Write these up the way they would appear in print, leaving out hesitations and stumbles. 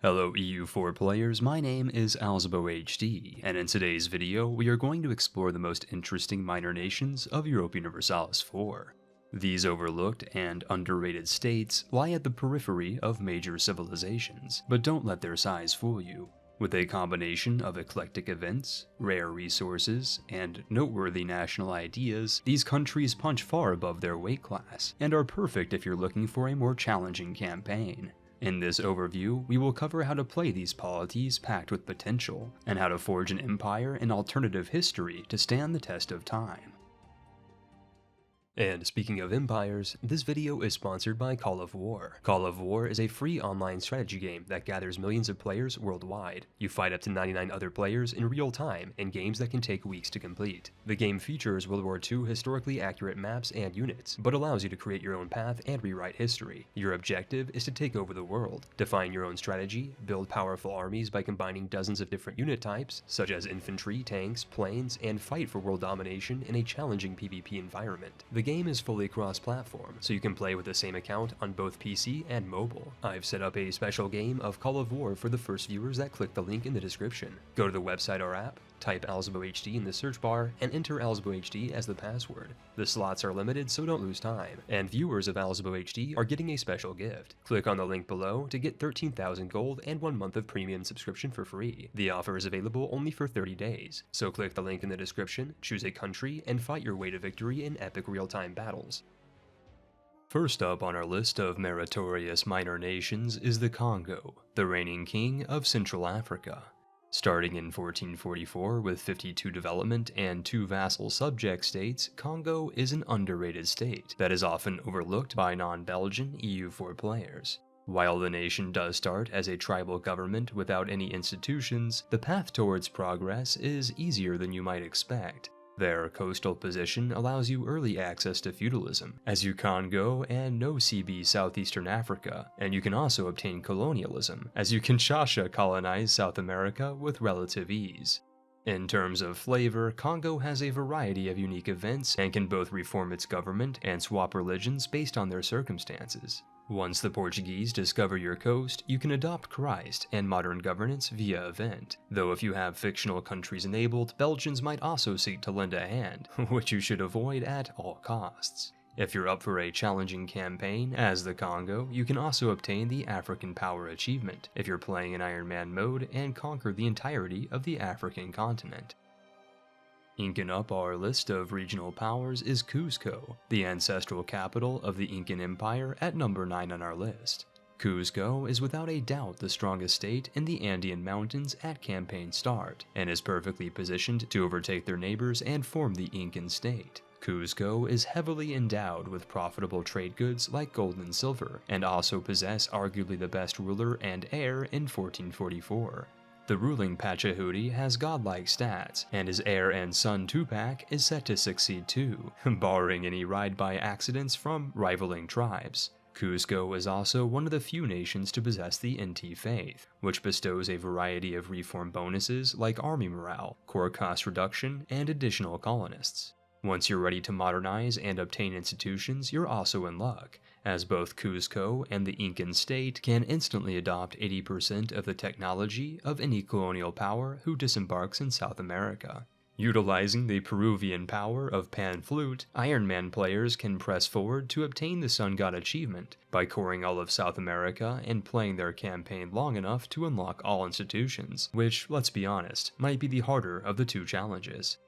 Hello EU4 players, my name is AlzaboHD, and in today's video we are going to explore the most interesting minor nations of Europa Universalis 4. These overlooked and underrated states lie at the periphery of major civilizations, but don't let their size fool you. With a combination of eclectic events, rare resources, and noteworthy national ideas, these countries punch far above their weight class, and are perfect if you're looking for a more challenging campaign. In this overview, we will cover how to play these polities packed with potential, and how to forge an empire in alternative history to stand the test of time. And speaking of empires, this video is sponsored by Call of War. Call of War is a free online strategy game that gathers millions of players worldwide. You fight up to 99 other players in real time in games that can take weeks to complete. The game features World War II historically accurate maps and units, but allows you to create your own path and rewrite history. Your objective is to take over the world, define your own strategy, build powerful armies by combining dozens of different unit types, such as infantry, tanks, planes, and fight for world domination in a challenging PvP environment. The game is fully cross-platform, so you can play with the same account on both PC and mobile. I've set up a special game of Call of War for the first viewers that click the link in the description. Go to the website or app, type AlzaboHD in the search bar, and enter AlzaboHD as the password. The slots are limited, so don't lose time, and viewers of AlzaboHD are getting a special gift. Click on the link below to get 13,000 gold and 1 month of premium subscription for free. The offer is available only for 30 days, so click the link in the description, choose a country, and fight your way to victory in epic real-time battles. First up on our list of meritorious minor nations is the Kongo, the reigning king of Central Africa. Starting in 1444 with 52 development and 2 vassal subject states, Kongo is an underrated state that is often overlooked by non-Belgian EU4 players. While the nation does start as a tribal government without any institutions, the path towards progress is easier than you might expect. Their coastal position allows you early access to feudalism, as you Congo and no CB southeastern Africa, and you can also obtain colonialism, as you Kinshasa colonize South America with relative ease. In terms of flavor, Congo has a variety of unique events and can both reform its government and swap religions based on their circumstances. Once the Portuguese discover your coast, you can adopt Christ and modern governance via event, though if you have fictional countries enabled, Belgians might also seek to lend a hand, which you should avoid at all costs. If you're up for a challenging campaign as the Congo, you can also obtain the African Power achievement if you're playing in Iron Man mode and conquer the entirety of the African continent. Inking up our list of regional powers is Cusco, the ancestral capital of the Incan Empire, at number 9 on our list. Cusco is without a doubt the strongest state in the Andean Mountains at campaign start, and is perfectly positioned to overtake their neighbors and form the Incan state. Cusco is heavily endowed with profitable trade goods like gold and silver, and also possess arguably the best ruler and heir in 1444. The ruling Pachahudi has godlike stats, and his heir and son Tupac is set to succeed too, barring any ride-by accidents from rivaling tribes. Cusco is also one of the few nations to possess the NT faith, which bestows a variety of reform bonuses like army morale, core cost reduction, and additional colonists. Once you're ready to modernize and obtain institutions, you're also in luck, as both Cusco and the Incan state can instantly adopt 80% of the technology of any colonial power who disembarks in South America. Utilizing the Peruvian power of Pan Flute, Iron Man players can press forward to obtain the Sun God achievement by coring all of South America and playing their campaign long enough to unlock all institutions, which, let's be honest, might be the harder of the two challenges.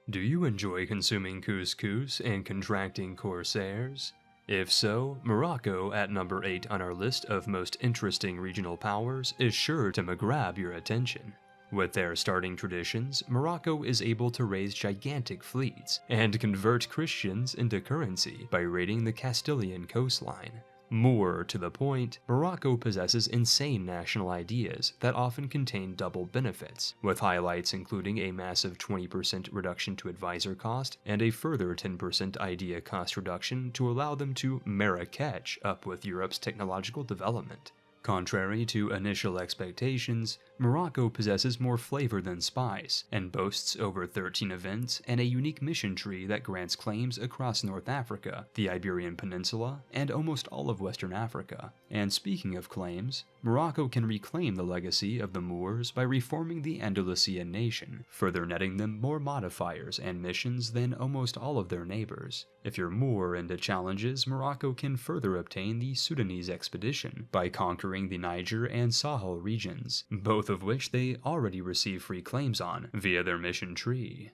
Do you enjoy consuming couscous and contracting corsairs? If so, Morocco at number 8 on our list of most interesting regional powers is sure to grab your attention. With their starting traditions, Morocco is able to raise gigantic fleets and convert Christians into currency by raiding the Castilian coastline. More to the point, Morocco possesses insane national ideas that often contain double benefits, with highlights including a massive 20% reduction to advisor cost and a further 10% idea cost reduction to allow them to Marrakech up with Europe's technological development. Contrary to initial expectations, Morocco possesses more flavor than spice, and boasts over 13 events and a unique mission tree that grants claims across North Africa, the Iberian Peninsula, and almost all of Western Africa. And speaking of claims, Morocco can reclaim the legacy of the Moors by reforming the Andalusian nation, further netting them more modifiers and missions than almost all of their neighbors. If you're more into challenges, Morocco can further obtain the Sudanese expedition by conquering the Niger and Sahel regions, both of which they already receive free claims on via their mission tree.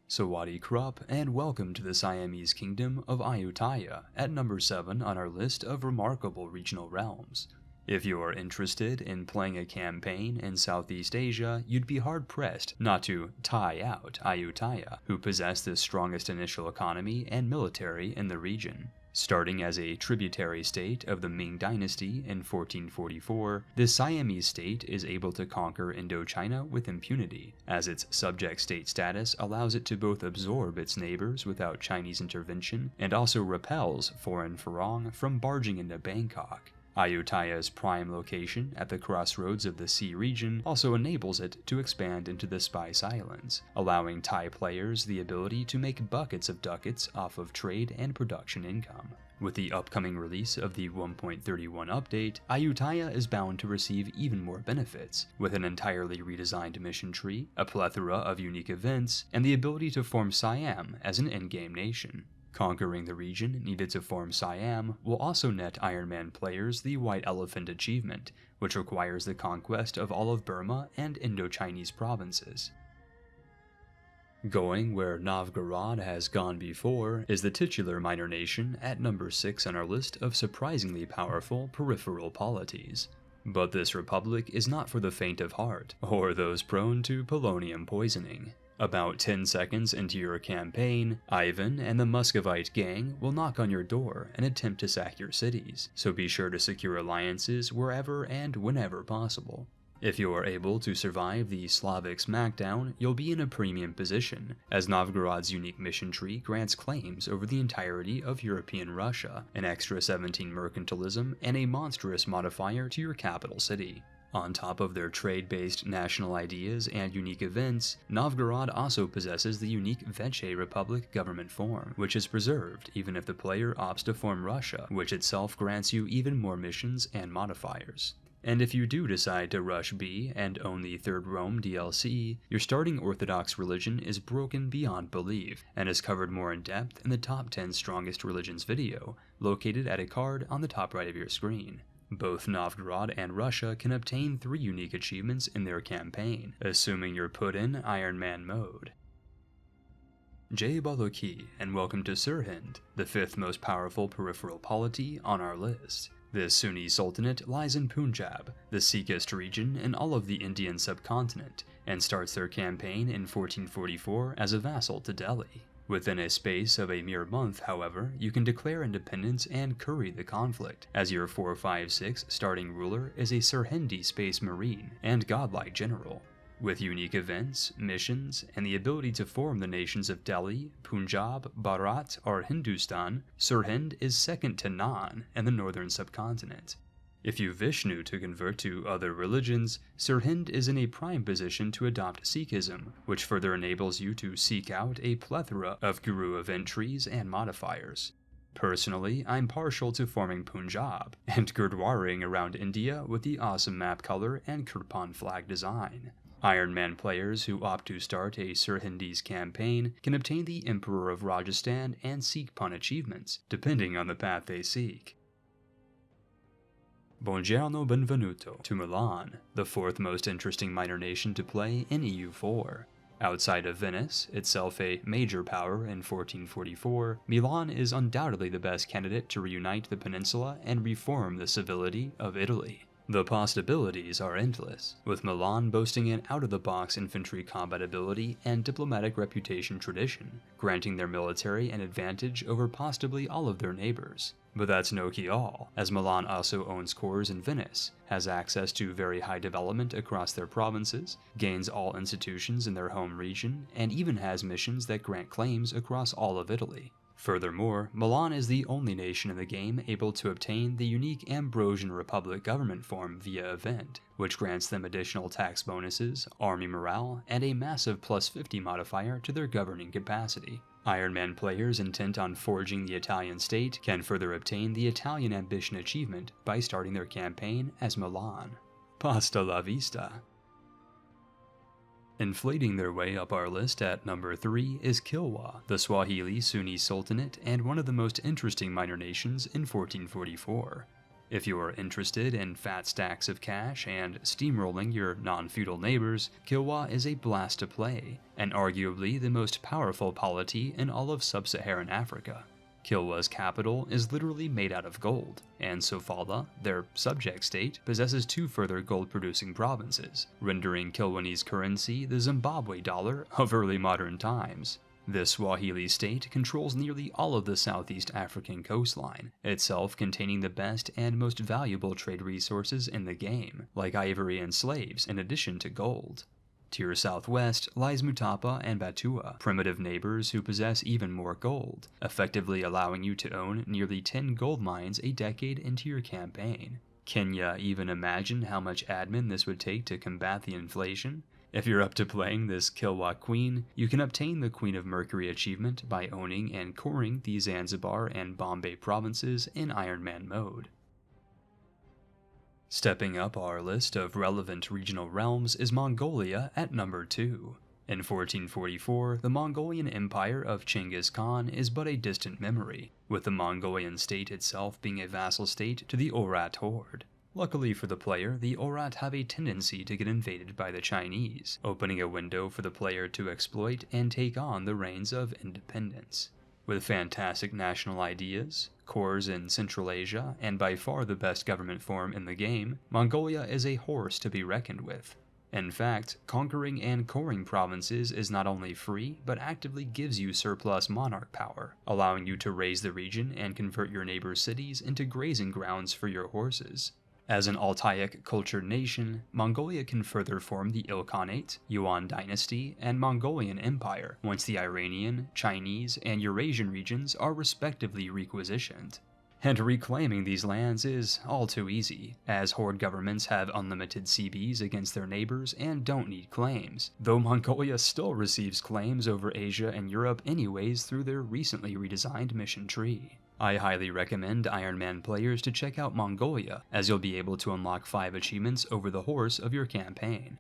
Sawadi Krupp, and welcome to the Siamese Kingdom of Ayutthaya at number 7 on our list of remarkable regional realms. If you are interested in playing a campaign in Southeast Asia, you'd be hard-pressed not to tie out Ayutthaya, who possess the strongest initial economy and military in the region. Starting as a tributary state of the Ming Dynasty in 1444, the Siamese state is able to conquer Indochina with impunity, as its subject state status allows it to both absorb its neighbors without Chinese intervention and also repels foreign farang from barging into Bangkok. Ayutthaya's prime location at the crossroads of the sea region also enables it to expand into the Spice Islands, allowing Thai players the ability to make buckets of ducats off of trade and production income. With the upcoming release of the 1.31 update, Ayutthaya is bound to receive even more benefits, with an entirely redesigned mission tree, a plethora of unique events, and the ability to form Siam as an endgame nation. Conquering the region needed to form Siam will also net Iron Man players the White Elephant achievement, which requires the conquest of all of Burma and Indo-Chinese provinces. Going where Novgorod has gone before is the titular minor nation at number 6 on our list of surprisingly powerful peripheral polities. But this republic is not for the faint of heart, or those prone to polonium poisoning. About 10 seconds into your campaign, Ivan and the Muscovite gang will knock on your door and attempt to sack your cities, so be sure to secure alliances wherever and whenever possible. If you are able to survive the Slavic smackdown, you'll be in a premium position, as Novgorod's unique mission tree grants claims over the entirety of European Russia, an extra 17 mercantilism, and a monstrous modifier to your capital city. On top of their trade-based national ideas and unique events, Novgorod also possesses the unique Veche Republic government form, which is preserved even if the player opts to form Russia, which itself grants you even more missions and modifiers. And if you do decide to rush B and own the Third Rome DLC, your starting Orthodox religion is broken beyond belief, and is covered more in depth in the Top 10 Strongest Religions video, located at a card on the top right of your screen. Both Novgorod and Russia can obtain 3 unique achievements in their campaign, assuming you're put in Iron Man mode. Jay Baloki, and welcome to Sirhind, the 5th most powerful peripheral polity on our list. This Sunni Sultanate lies in Punjab, the Sikhist region in all of the Indian subcontinent, and starts their campaign in 1444 as a vassal to Delhi. Within a space of a mere month, however, you can declare independence and curry the conflict, as your 456 starting ruler is a Sirhindi space marine and godlike general. With unique events, missions, and the ability to form the nations of Delhi, Punjab, Bharat, or Hindustan, Sirhind is second to none in the northern subcontinent. If you Vishnu to convert to other religions, Sirhind is in a prime position to adopt Sikhism, which further enables you to seek out a plethora of Guru event trees and modifiers. Personally, I'm partial to forming Punjab, and Gurdwaring around India with the awesome map color and Kirpan flag design. Iron Man players who opt to start a Sirhindi's campaign can obtain the Emperor of Rajasthan and Sikhpun achievements, depending on the path they seek. Buongiorno benvenuto to Milan, the 4th most interesting minor nation to play in EU4. Outside of Venice, itself a major power in 1444, Milan is undoubtedly the best candidate to reunite the peninsula and reform the civility of Italy. The possibilities are endless, with Milan boasting an out-of-the-box infantry combat ability and diplomatic reputation tradition, granting their military an advantage over possibly all of their neighbors. But that's no key all, as Milan also owns cores in Venice, has access to very high development across their provinces, gains all institutions in their home region, and even has missions that grant claims across all of Italy. Furthermore, Milan is the only nation in the game able to obtain the unique Ambrosian Republic government form via event, which grants them additional tax bonuses, army morale, and a massive +50 modifier to their governing capacity. Iron Man players intent on forging the Italian state can further obtain the Italian ambition achievement by starting their campaign as Milan. Pasta la vista. Inflating their way up our list at number 3 is Kilwa, the Swahili Sunni Sultanate and one of the most interesting minor nations in 1444. If you are interested in fat stacks of cash and steamrolling your non-feudal neighbors, Kilwa is a blast to play, and arguably the most powerful polity in all of sub-Saharan Africa. Kilwa's capital is literally made out of gold, and Sofala, their subject state, possesses 2 further gold-producing provinces, rendering Kilwanese currency the Zimbabwe dollar of early modern times. This Swahili state controls nearly all of the Southeast African coastline, itself containing the best and most valuable trade resources in the game, like ivory and slaves in addition to gold. To your southwest lies Mutapa and Batua, primitive neighbors who possess even more gold, effectively allowing you to own nearly 10 gold mines a decade into your campaign. Can ya even imagine how much admin this would take to combat the inflation? If you're up to playing this Kilwa Queen, you can obtain the Queen of Mercury achievement by owning and coring the Zanzibar and Bombay provinces in Iron Man mode. Stepping up our list of relevant regional realms is Mongolia at number 2. In 1444, the Mongolian Empire of Chinggis Khan is but a distant memory, with the Mongolian state itself being a vassal state to the Oirat horde. Luckily for the player, the Oirat have a tendency to get invaded by the Chinese, opening a window for the player to exploit and take on the reins of independence. With fantastic national ideas, cores in Central Asia, and by far the best government form in the game, Mongolia is a horse to be reckoned with. In fact, conquering and coring provinces is not only free, but actively gives you surplus monarch power, allowing you to raise the region and convert your neighbors' cities into grazing grounds for your horses. As an Altaic cultured nation, Mongolia can further form the Ilkhanate, Yuan dynasty, and Mongolian Empire once the Iranian, Chinese, and Eurasian regions are respectively requisitioned. And reclaiming these lands is all too easy, as horde governments have unlimited CBs against their neighbors and don't need claims, though Mongolia still receives claims over Asia and Europe anyways through their recently redesigned mission tree. I highly recommend Iron Man players to check out Mongolia, as you'll be able to unlock 5 achievements over the horse of your campaign.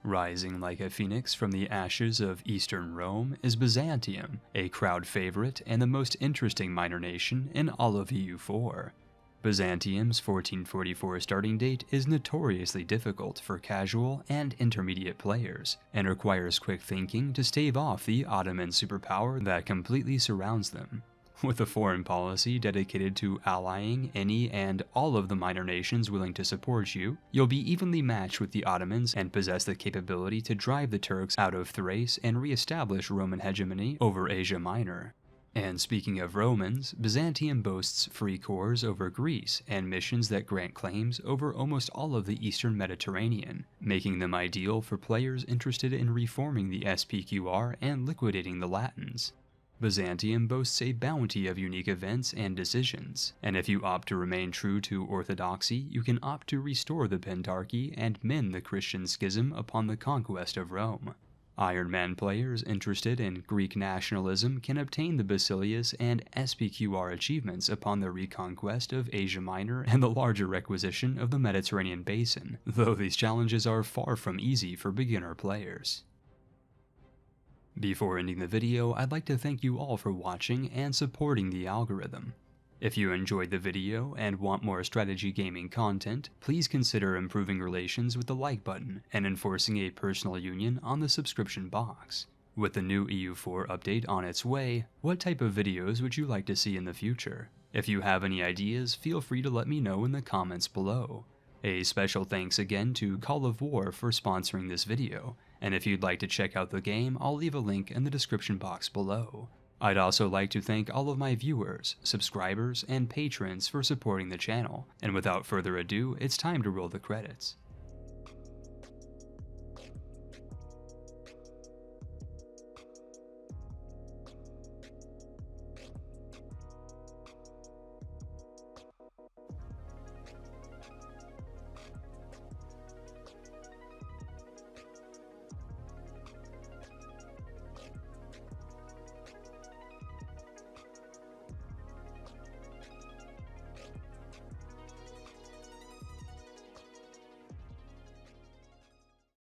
Rising like a phoenix from the ashes of Eastern Rome is Byzantium, a crowd favorite and the most interesting minor nation in all of EU4. Byzantium's 1444 starting date is notoriously difficult for casual and intermediate players, and requires quick thinking to stave off the Ottoman superpower that completely surrounds them. With a foreign policy dedicated to allying any and all of the minor nations willing to support you, you'll be evenly matched with the Ottomans and possess the capability to drive the Turks out of Thrace and re-establish Roman hegemony over Asia Minor. And speaking of Romans, Byzantium boasts free cores over Greece and missions that grant claims over almost all of the Eastern Mediterranean, making them ideal for players interested in reforming the SPQR and liquidating the Latins. Byzantium boasts a bounty of unique events and decisions, and if you opt to remain true to orthodoxy, you can opt to restore the Pentarchy and mend the Christian schism upon the conquest of Rome. Iron Man players interested in Greek nationalism can obtain the Basilius and SPQR achievements upon the reconquest of Asia Minor and the larger requisition of the Mediterranean basin, though these challenges are far from easy for beginner players. Before ending the video, I'd like to thank you all for watching and supporting the algorithm. If you enjoyed the video and want more strategy gaming content, please consider improving relations with the like button and enforcing a personal union on the subscription box. With the new EU4 update on its way, what type of videos would you like to see in the future? If you have any ideas, feel free to let me know in the comments below. A special thanks again to Call of War for sponsoring this video, and if you'd like to check out the game, I'll leave a link in the description box below. I'd also like to thank all of my viewers, subscribers, and patrons for supporting the channel, and without further ado, it's time to roll the credits.